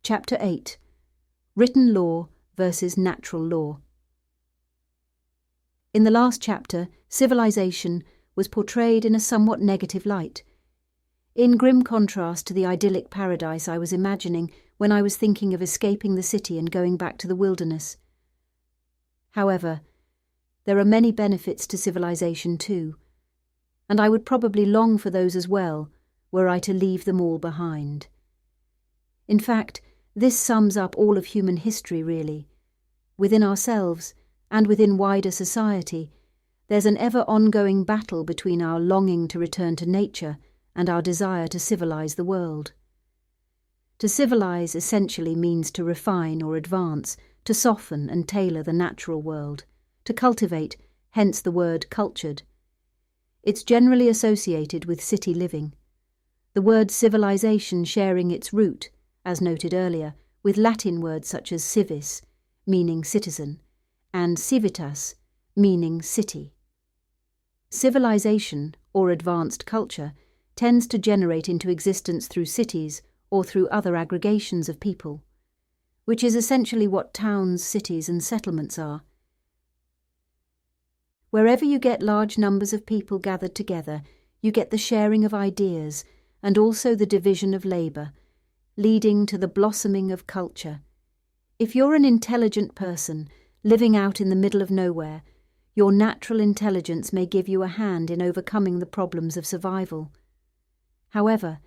Chapter 8. Written Law versus Natural Law. In the last chapter, civilization was portrayed in a somewhat negative light, in grim contrast to the idyllic paradise I was imagining when I was thinking of escaping the city and going back to the wilderness. However, there are many benefits to civilization too, and I would probably long for those as well, were I to leave them all behind. In fact, this sums up all of human history, really. Within ourselves, and within wider society, there's an ever-ongoing battle between our longing to return to nature and our desire to civilize the world. To civilize essentially means to refine or advance, to soften and tailor the natural world, to cultivate, hence the word cultured. It's generally associated with city living, the word civilization sharing its root, as noted earlier, with Latin words such as civis, meaning citizen, and civitas, meaning city. Civilization, or advanced culture, tends to generate into existence through cities or through other aggregations of people, which is essentially what towns, cities, and settlements are. Wherever you get large numbers of people gathered together, you get the sharing of ideas and also the division of labour, leading to the blossoming of culture. If you're an intelligent person living out in the middle of nowhere, your natural intelligence may give you a hand in overcoming the problems of survival. However,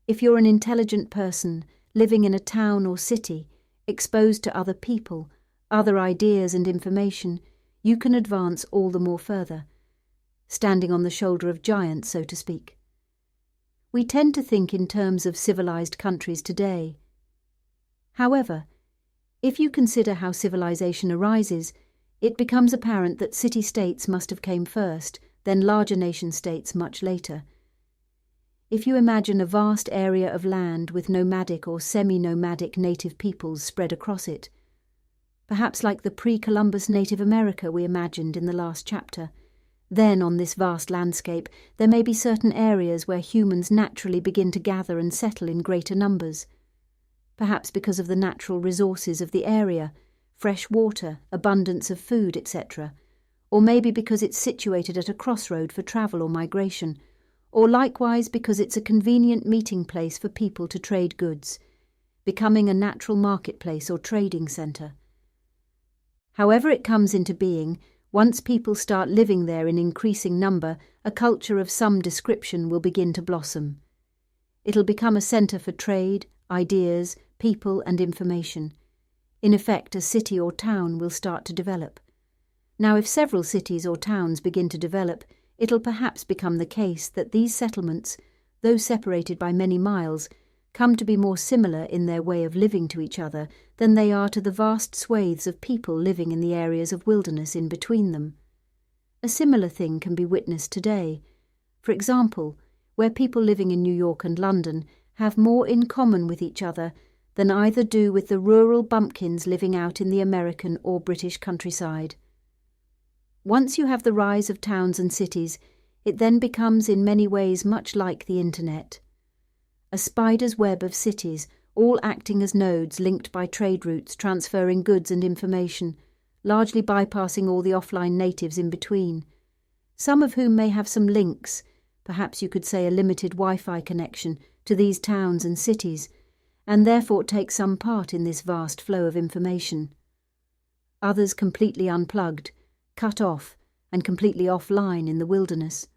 if you're an intelligent person living in a town or city, exposed to other people, other ideas and information, you can advance all the more further, standing on the shoulder of giants, so to speak. We tend to think in terms of civilized countries today. However, if you consider how civilization arises, it becomes apparent that city-states must have came first, then larger nation-states much later. If you imagine a vast area of land with nomadic or semi-nomadic native peoples spread across it, perhaps like the pre-Columbus Native America we imagined in the last chapter, then on this vast landscape there may be certain areas where humans naturally begin to gather and settle in greater numbers, perhaps because of the natural resources of the area, fresh water, abundance of food, etc., or maybe because it's situated at a crossroad for travel or migration, or likewise because it's a convenient meeting place for people to trade goods, becoming a natural marketplace or trading centre. However it comes into being, once people start living there in increasing number, a culture of some description will begin to blossom. It'll become a centre for trade, ideas, people and information. In effect, a city or town will start to develop. Now, if several cities or towns begin to develop, it'll perhaps become the case that these settlements, though separated by many miles, come to be more similar in their way of living to each other than they are to the vast swathes of people living in the areas of wilderness in between them. A similar thing can be witnessed today. For example, where people living in New York and London have more in common with each other than either do with the rural bumpkins living out in the American or British countryside. Once you have the rise of towns and cities, it then becomes in many ways much like the internet. A spider's web of cities, all acting as nodes linked by trade routes transferring goods and information, largely bypassing all the offline natives in between, some of whom may have some links, perhaps you could say a limited Wi-Fi connection, to these towns and cities, and therefore take some part in this vast flow of information. Others completely unplugged, cut off, and completely offline in the wilderness.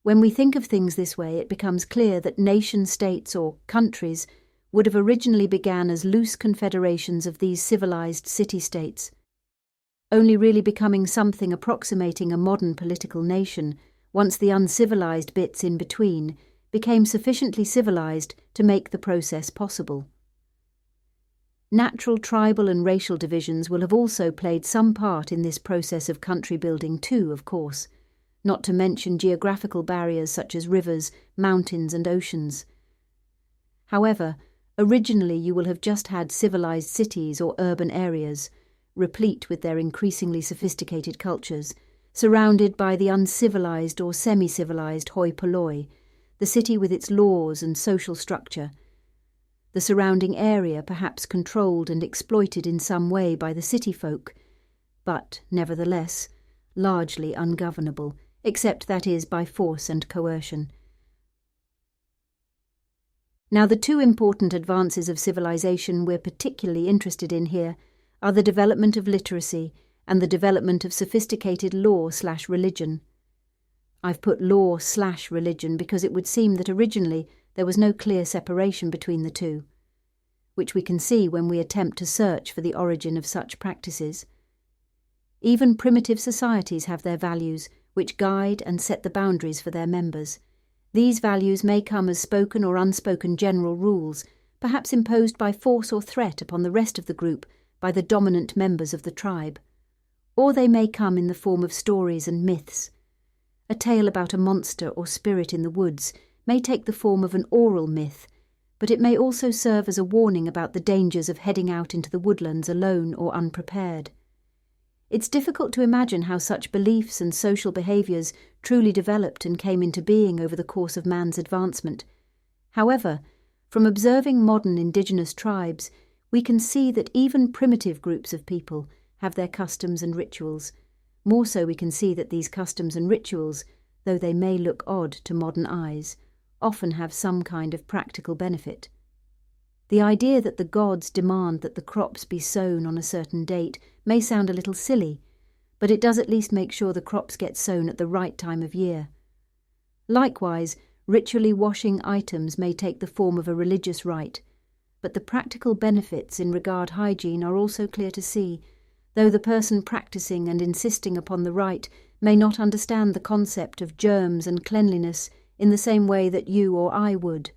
When we think of things this way, it becomes clear that nation-states or countries would have originally began as loose confederations of these civilized city-states, only really becoming something approximating a modern political nation once the uncivilized bits in between became sufficiently civilized to make the process possible. Natural tribal and racial divisions will have also played some part in this process of country building too, of course, not to mention geographical barriers such as rivers, mountains and oceans. However, originally you will have just had civilized cities or urban areas, replete with their increasingly sophisticated cultures, surrounded by the uncivilized or semi-civilized hoi polloi, the city with its laws and social structure, the surrounding area perhaps controlled and exploited in some way by the city folk, but, nevertheless, largely ungovernable, except that is by force and coercion. Now the two important advances of civilization we're particularly interested in here are the development of literacy and the development of sophisticated law/religion. I've put law/religion because it would seem that originally there was no clear separation between the two, which we can see when we attempt to search for the origin of such practices. Even primitive societies have their values, which guide and set the boundaries for their members. These values may come as spoken or unspoken general rules, perhaps imposed by force or threat upon the rest of the group by the dominant members of the tribe. Or they may come in the form of stories and myths. A tale about a monster or spirit in the woods may take the form of an oral myth, but it may also serve as a warning about the dangers of heading out into the woodlands alone or unprepared. It's difficult to imagine how such beliefs and social behaviours truly developed and came into being over the course of man's advancement. However, from observing modern indigenous tribes, we can see that even primitive groups of people have their customs and rituals. More so, we can see that these customs and rituals, though they may look odd to modern eyes, often have some kind of practical benefit. The idea that the gods demand that the crops be sown on a certain date may sound a little silly, but it does at least make sure the crops get sown at the right time of year. Likewise, ritually washing items may take the form of a religious rite, but the practical benefits in regard hygiene are also clear to see, though the person practicing and insisting upon the rite may not understand the concept of germs and cleanliness in the same way that you or I would.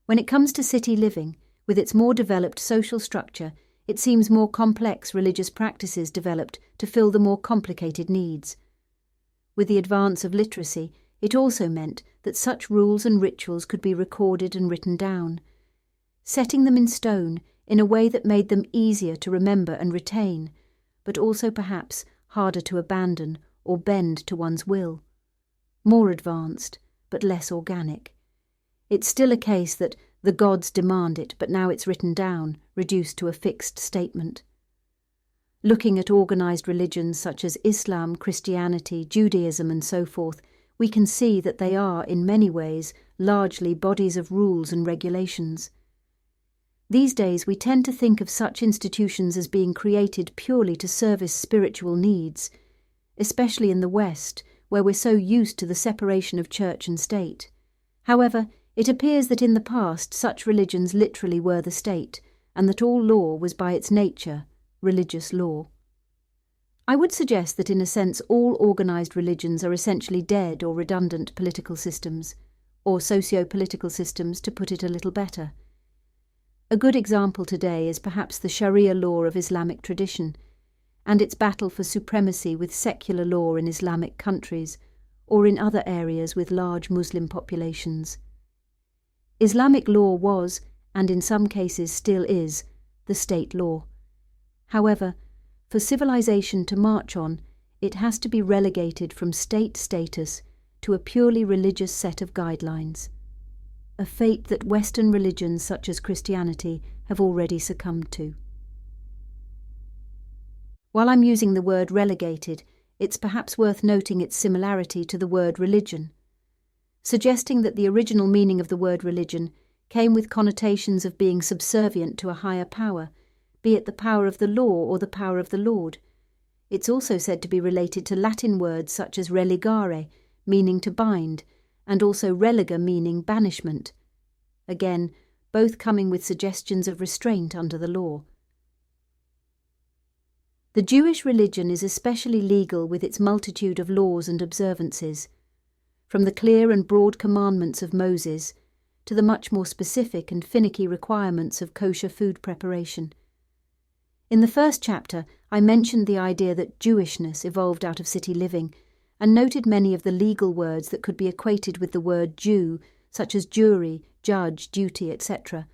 When it comes to city living, with its more developed social structure, it seems more complex religious practices developed to fill the more complicated needs. With the advance of literacy, it also meant that such rules and rituals could be recorded and written down, setting them in stone in a way that made them easier to remember and retain, but also perhaps harder to abandon or bend to one's will. More advanced, but less organic. It's still a case that the gods demand it, but now it's written down, reduced to a fixed statement. Looking at organised religions such as Islam, Christianity, Judaism and so forth, we can see that they are, in many ways, largely bodies of rules and regulations. These days we tend to think of such institutions as being created purely to service spiritual needs, especially in the West, where we're so used to the separation of church and state. However, it appears that in the past such religions literally were the state, and that all law was by its nature religious law. I would suggest that in a sense all organised religions are essentially dead or redundant political systems, or socio-political systems to put it a little better. A good example today is perhaps the Sharia law of Islamic tradition, and its battle for supremacy with secular law in Islamic countries, or in other areas with large Muslim populations. Islamic law was, and in some cases still is, the state law. However, for civilization to march on, it has to be relegated from state status to a purely religious set of guidelines, a fate that Western religions such as Christianity have already succumbed to. While I'm using the word relegated, it's perhaps worth noting its similarity to the word religion, suggesting that the original meaning of the word religion came with connotations of being subservient to a higher power, be it the power of the law or the power of the Lord. It's also said to be related to Latin words such as religare, meaning to bind, and also relega, meaning banishment. Again, both coming with suggestions of restraint under the law. The Jewish religion is especially legal with its multitude of laws and observances, from the clear and broad commandments of Moses to the much more specific and finicky requirements of kosher food preparation. In the first chapter, I mentioned the idea that Jewishness evolved out of city living, and noted many of the legal words that could be equated with the word Jew, such as jury, judge, duty, etc.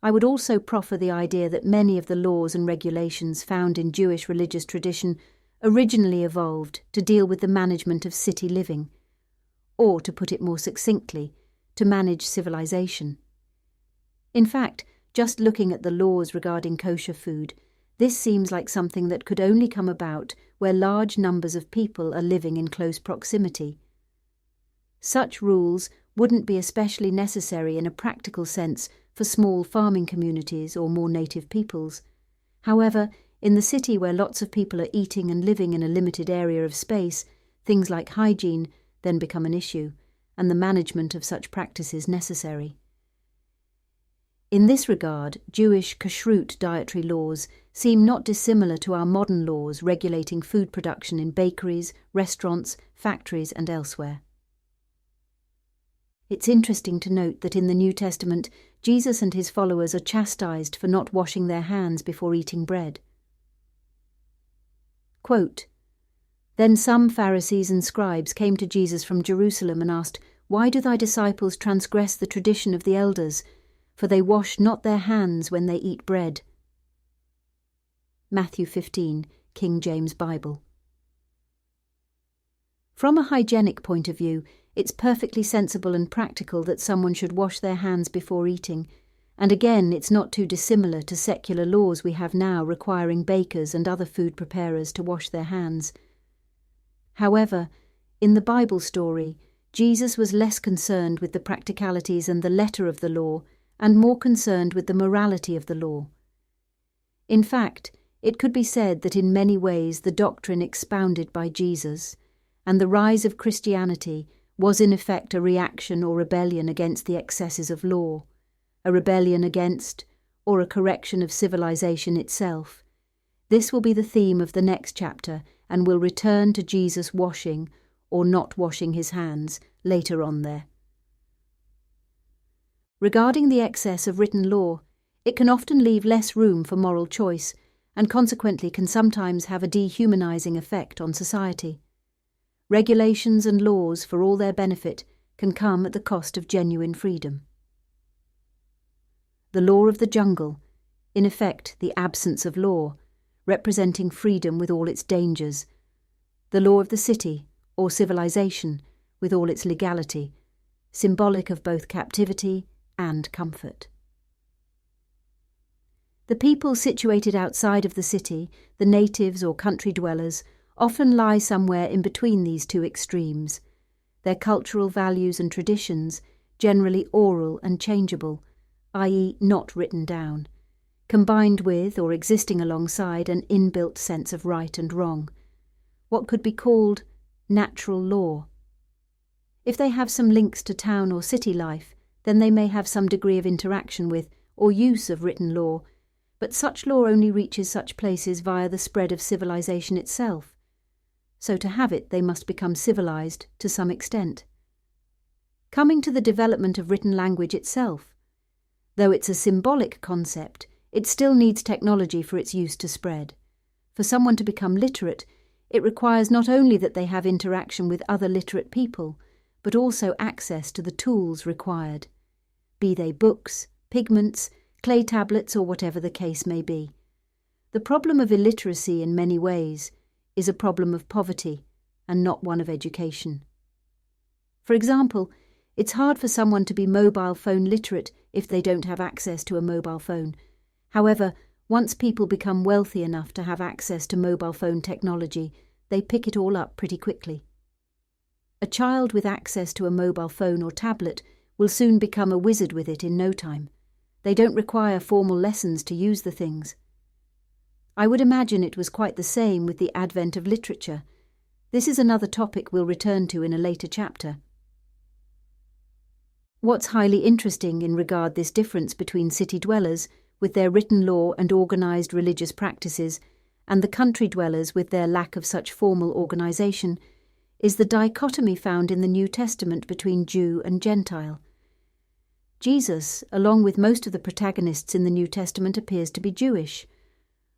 I would also proffer the idea that many of the laws and regulations found in Jewish religious tradition originally evolved to deal with the management of city living, or, to put it more succinctly, to manage civilization. In fact, just looking at the laws regarding kosher food, this seems like something that could only come about where large numbers of people are living in close proximity. Such rules wouldn't be especially necessary in a practical sense for small farming communities or more native peoples. However, in the city where lots of people are eating and living in a limited area of space, things like hygiene then become an issue, and the management of such practices necessary. In this regard, Jewish kashrut dietary laws seem not dissimilar to our modern laws regulating food production in bakeries, restaurants, factories and elsewhere. It's interesting to note that in the New Testament, Jesus and his followers are chastised for not washing their hands before eating bread. Quote, "Then some Pharisees and scribes came to Jesus from Jerusalem and asked, 'Why do thy disciples transgress the tradition of the elders? For they wash not their hands when they eat bread.'" Matthew 15, King James Bible. From a hygienic point of view, it's perfectly sensible and practical that someone should wash their hands before eating, and again it's not too dissimilar to secular laws we have now requiring bakers and other food preparers to wash their hands. However, in the Bible story, Jesus was less concerned with the practicalities and the letter of the law, and more concerned with the morality of the law. In fact, it could be said that in many ways the doctrine expounded by Jesus, and the rise of Christianity was in effect a reaction or rebellion against the excesses of law, a rebellion against, or a correction of civilization itself. This will be the theme of the next chapter, and will return to Jesus washing, or not washing his hands, later on there. Regarding the excess of written law, it can often leave less room for moral choice, and consequently can sometimes have a dehumanizing effect on society. Regulations and laws, for all their benefit, can come at the cost of genuine freedom. The law of the jungle, in effect the absence of law, representing freedom with all its dangers. The law of the city, or civilization, with all its legality, symbolic of both captivity and comfort. The people situated outside of the city, the natives or country dwellers, often lie somewhere in between these two extremes. Their cultural values and traditions, generally oral and changeable, i.e. not written down, combined with or existing alongside an inbuilt sense of right and wrong, what could be called natural law. If they have some links to town or city life, then they may have some degree of interaction with or use of written law, but such law only reaches such places via the spread of civilization itself. So to have it, they must become civilized to some extent. Coming to the development of written language itself, though it's a symbolic concept, it still needs technology for its use to spread. For someone to become literate, it requires not only that they have interaction with other literate people, but also access to the tools required, be they books, pigments, clay tablets, or whatever the case may be. The problem of illiteracy in many ways is a problem of poverty and not one of education. For example, it's hard for someone to be mobile phone literate if they don't have access to a mobile phone. However, once people become wealthy enough to have access to mobile phone technology, they pick it all up pretty quickly. A child with access to a mobile phone or tablet will soon become a wizard with it in no time. They don't require formal lessons to use the things. I would imagine it was quite the same with the advent of literature. This is another topic we'll return to in a later chapter. What's highly interesting in regard this difference between city dwellers, with their written law and organised religious practices, and the country dwellers with their lack of such formal organisation, is the dichotomy found in the New Testament between Jew and Gentile. Jesus, along with most of the protagonists in the New Testament, appears to be Jewish.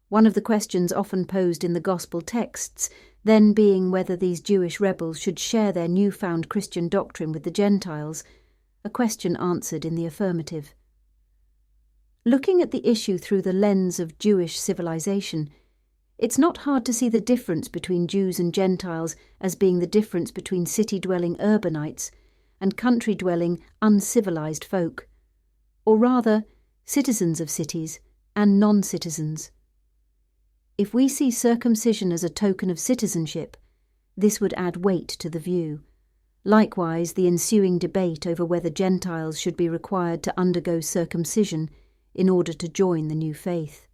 One of the questions often posed in the Gospel texts then being whether these Jewish rebels should share their newfound Christian doctrine with the Gentiles, a question answered in the affirmative. Looking at the issue through the lens of Jewish civilization, it's not hard to see the difference between Jews and Gentiles as being the difference between city-dwelling urbanites and country-dwelling, uncivilized folk, or rather, citizens of cities and non-citizens. If we see circumcision as a token of citizenship, this would add weight to the view. Likewise, the ensuing debate over whether Gentiles should be required to undergo circumcision in order to join the new faith.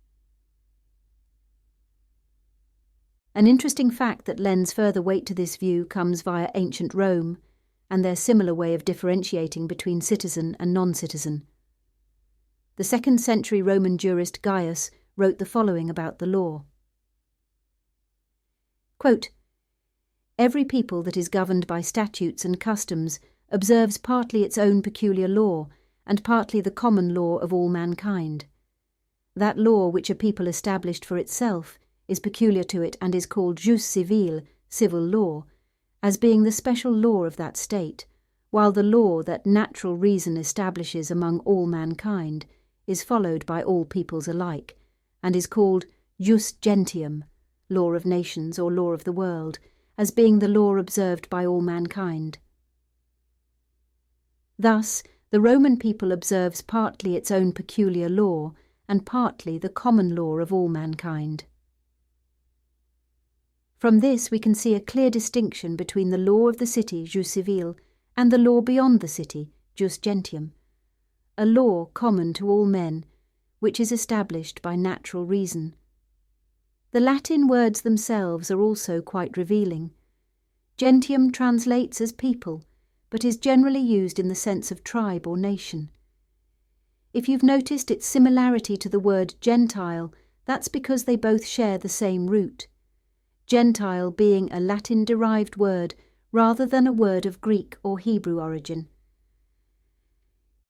An interesting fact that lends further weight to this view comes via ancient Rome and their similar way of differentiating between citizen and non-citizen. The 2nd century Roman jurist Gaius wrote the following about the law. Quote, "Every people that is governed by statutes and customs observes partly its own peculiar law and partly the common law of all mankind. That law which a people established for itself is peculiar to it and is called jus civile, civil law, as being the special law of that state, while the law that natural reason establishes among all mankind is followed by all peoples alike, and is called jus gentium, law of nations or law of the world, as being the law observed by all mankind." Thus, the Roman people observes partly its own peculiar law and partly the common law of all mankind. From this we can see a clear distinction between the law of the city, jus civile, and the law beyond the city, jus gentium, a law common to all men, which is established by natural reason. The Latin words themselves are also quite revealing. Gentium translates as people, but is generally used in the sense of tribe or nation. If you've noticed its similarity to the word Gentile, that's because they both share the same root. Gentile being a Latin-derived word rather than a word of Greek or Hebrew origin.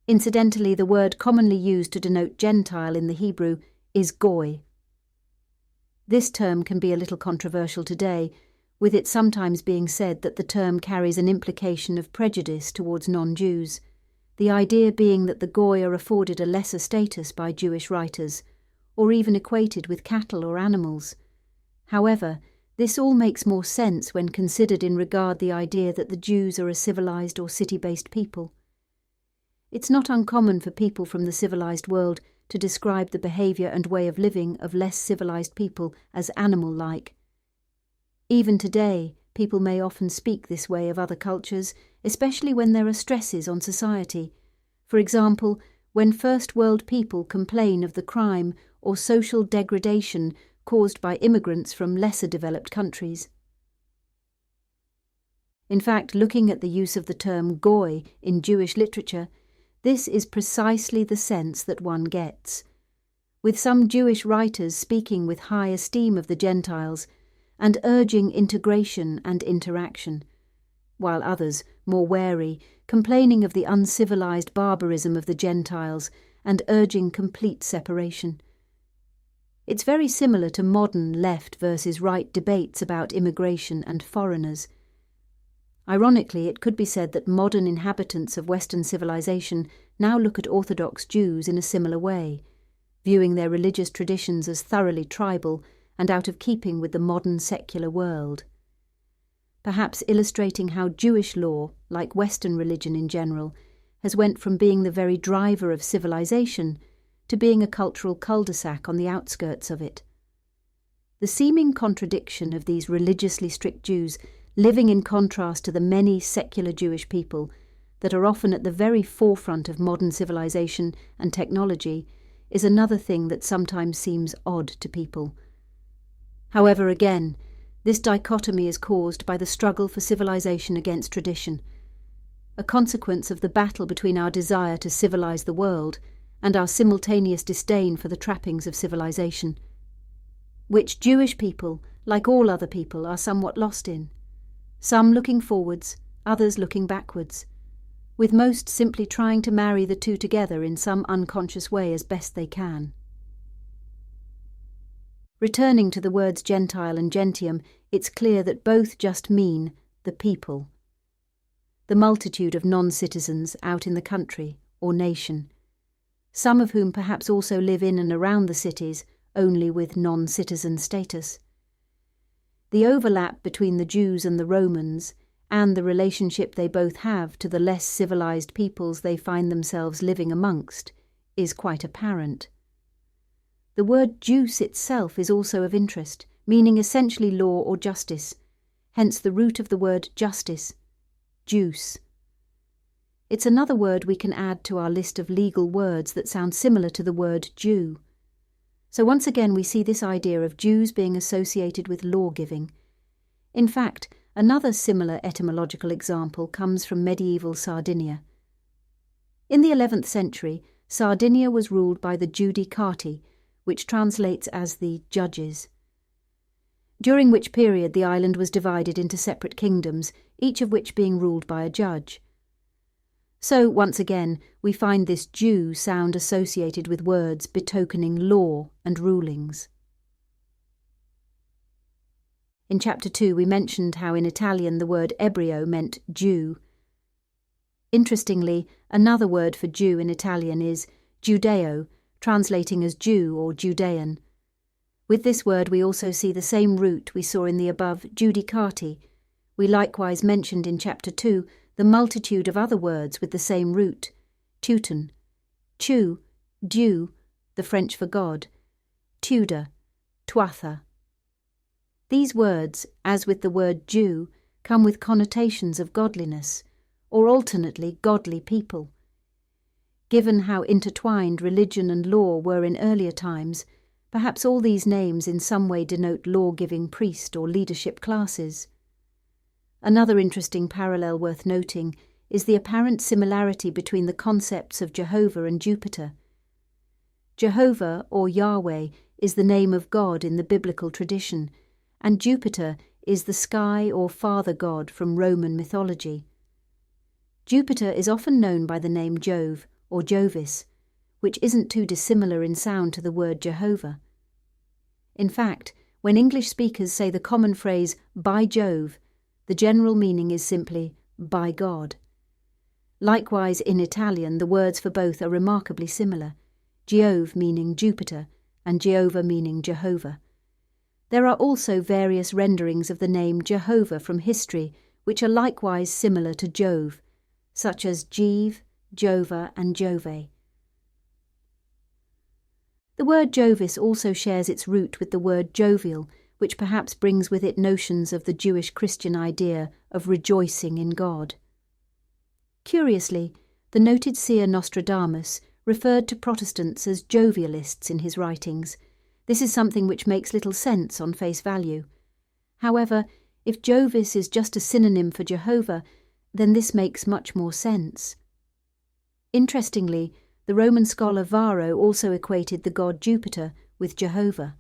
Incidentally, the word commonly used to denote Gentile in the Hebrew is goy. This term can be a little controversial today, with it sometimes being said that the term carries an implication of prejudice towards non-Jews, the idea being that the goy are afforded a lesser status by Jewish writers, or even equated with cattle or animals. However, this all makes more sense when considered in regard the idea that the Jews are a civilized or city-based people. It's not uncommon for people from the civilized world to describe the behaviour and way of living of less civilized people as animal-like. Even today, people may often speak this way of other cultures, especially when there are stresses on society. For example, when First World people complain of the crime or social degradation caused by immigrants from lesser developed countries. In fact, looking at the use of the term goy in Jewish literature, this is precisely the sense that one gets, with some Jewish writers speaking with high esteem of the Gentiles and urging integration and interaction, while others, more wary, complaining of the uncivilized barbarism of the Gentiles and urging complete separation. It's very similar to modern left versus right debates about immigration and foreigners. Ironically, it could be said that modern inhabitants of Western civilization now look at Orthodox Jews in a similar way, viewing their religious traditions as thoroughly tribal and out of keeping with the modern secular world. Perhaps illustrating how Jewish law, like Western religion in general, has went from being the very driver of civilization to being a cultural cul-de-sac on the outskirts of it. The seeming contradiction of these religiously strict Jews living in contrast to the many secular Jewish people that are often at the very forefront of modern civilization and technology is another thing that sometimes seems odd to people. However, again, this dichotomy is caused by the struggle for civilization against tradition, a consequence of the battle between our desire to civilize the world and our simultaneous disdain for the trappings of civilization, which Jewish people, like all other people, are somewhat lost in, some looking forwards, others looking backwards, with most simply trying to marry the two together in some unconscious way as best they can. Returning to the words Gentile and Gentium, it's clear that both just mean the people, the multitude of non-citizens out in the country or nation, some of whom perhaps also live in and around the cities only with non-citizen status. The overlap between the Jews and the Romans, and the relationship they both have to the less civilized peoples they find themselves living amongst, is quite apparent. The word jus itself is also of interest, meaning essentially law or justice, hence the root of the word justice, jus. It's another word we can add to our list of legal words that sound similar to the word Jew. So once again we see this idea of Jews being associated with law-giving. In fact, another similar etymological example comes from medieval Sardinia. In the 11th century, Sardinia was ruled by the Judicati, which translates as the judges, during which period the island was divided into separate kingdoms, each of which being ruled by a judge. So, once again, we find this Jew sound associated with words betokening law and rulings. In Chapter 2 we mentioned how in Italian the word ebrio meant Jew. Interestingly, another word for Jew in Italian is Judeo, translating as Jew or Judean. With this word we also see the same root we saw in the above Judicati. We likewise mentioned in Chapter 2 the multitude of other words with the same root, Teuton, Chew, Dieu, the French for God, Tudor, Tuatha. These words, as with the word Jew, come with connotations of godliness, or alternately godly people. Given how intertwined religion and law were in earlier times, perhaps all these names in some way denote law-giving priest or leadership classes. Another interesting parallel worth noting is the apparent similarity between the concepts of Jehovah and Jupiter. Jehovah, or Yahweh, is the name of God in the biblical tradition, and Jupiter is the sky or father god from Roman mythology. Jupiter is often known by the name Jove, or Jovis, which isn't too dissimilar in sound to the word Jehovah. In fact, when English speakers say the common phrase, by Jove, the general meaning is simply, by God. Likewise, in Italian, the words for both are remarkably similar, Giove meaning Jupiter, and Jehovah meaning Jehovah. There are also various renderings of the name Jehovah from history, which are likewise similar to Jove, such as Jeve, Jova, and Jove. The word Jovis also shares its root with the word jovial, which perhaps brings with it notions of the Jewish Christian idea of rejoicing in God. Curiously, the noted seer Nostradamus referred to Protestants as jovialists in his writings. This is something which makes little sense on face value. However, if Jovis is just a synonym for Jehovah, then this makes much more sense. Interestingly, the Roman scholar Varro also equated the god Jupiter with Jehovah.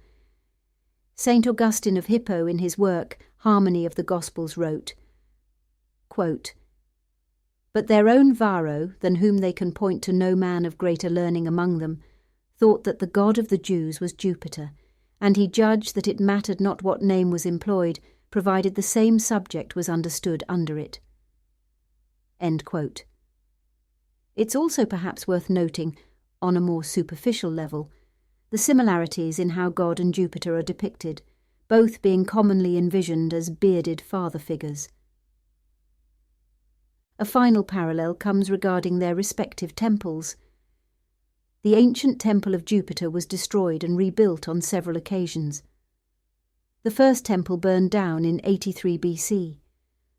St. Augustine of Hippo in his work Harmony of the Gospels wrote, quote, "But their own Varro, than whom they can point to no man of greater learning among them, thought that the god of the Jews was Jupiter, and he judged that it mattered not what name was employed, provided the same subject was understood under it." End quote. It's also perhaps worth noting, on a more superficial level, the similarities in how God and Jupiter are depicted, both being commonly envisioned as bearded father figures. A final parallel comes regarding their respective temples. The ancient temple of Jupiter was destroyed and rebuilt on several occasions. The first temple burned down in 83 BC,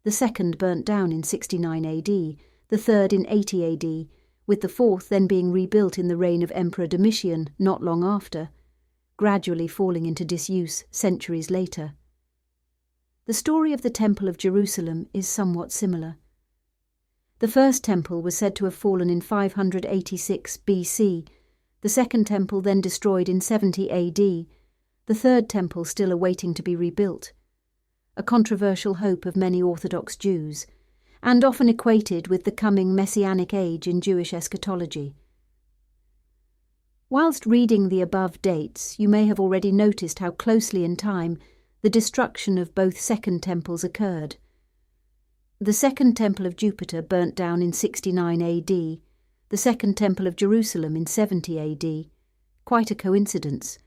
the second burnt down in 69 AD, the third in 80 AD, with the fourth then being rebuilt in the reign of Emperor Domitian not long after, gradually falling into disuse centuries later. The story of the Temple of Jerusalem is somewhat similar. The first temple was said to have fallen in 586 BC, the second temple then destroyed in 70 AD, the third temple still awaiting to be rebuilt, a controversial hope of many Orthodox Jews, and often equated with the coming Messianic age in Jewish eschatology. Whilst reading the above dates, you may have already noticed how closely in time the destruction of both second temples occurred. The second temple of Jupiter burnt down in 69 AD, the second temple of Jerusalem in 70 AD. Quite a coincidence,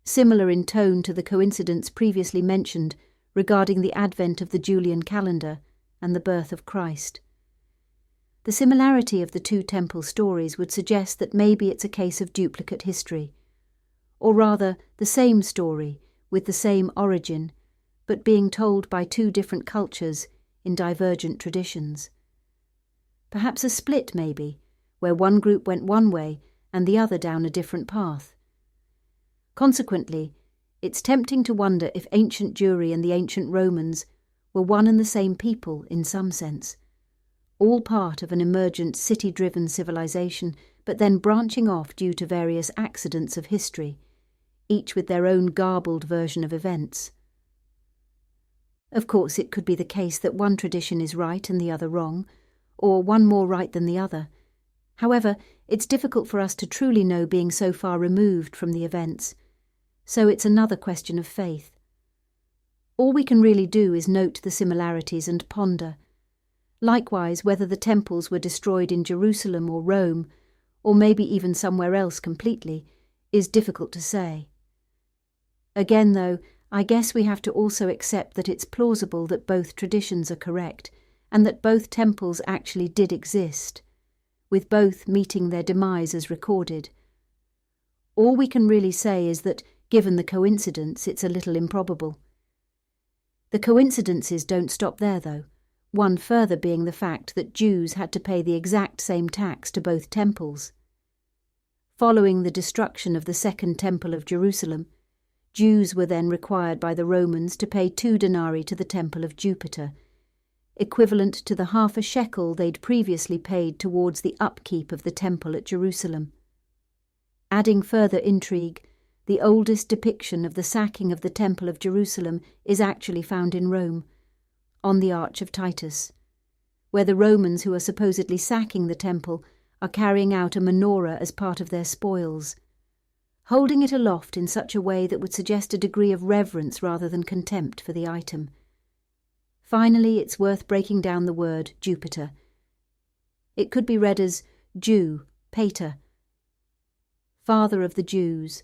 similar in tone to the coincidence previously mentioned regarding the advent of the Julian calendar and the birth of Christ. The similarity of the two temple stories would suggest that maybe it's a case of duplicate history, or rather the same story with the same origin, but being told by two different cultures in divergent traditions. Perhaps a split, maybe, where one group went one way and the other down a different path. Consequently, it's tempting to wonder if ancient Jewry and the ancient Romans were one and the same people in some sense, all part of an emergent city-driven civilization, but then branching off due to various accidents of history, each with their own garbled version of events. Of course, it could be the case that one tradition is right and the other wrong, or one more right than the other. However, it's difficult for us to truly know being so far removed from the events, so it's another question of faith. All we can really do is note the similarities and ponder. Likewise, whether the temples were destroyed in Jerusalem or Rome, or maybe even somewhere else completely, is difficult to say. Again, though, I guess we have to also accept that it's plausible that both traditions are correct, and that both temples actually did exist, with both meeting their demise as recorded. All we can really say is that, given the coincidence, it's a little improbable. The coincidences don't stop there, though, one further being the fact that Jews had to pay the exact same tax to both temples. Following the destruction of the Second Temple of Jerusalem, Jews were then required by the Romans to pay 2 denarii to the Temple of Jupiter, equivalent to the half a shekel they'd previously paid towards the upkeep of the temple at Jerusalem. Adding further intrigue, the oldest depiction of the sacking of the Temple of Jerusalem is actually found in Rome, on the Arch of Titus, where the Romans who are supposedly sacking the temple are carrying out a menorah as part of their spoils, holding it aloft in such a way that would suggest a degree of reverence rather than contempt for the item. Finally, it's worth breaking down the word Jupiter. It could be read as Jew, Pater, father of the Jews,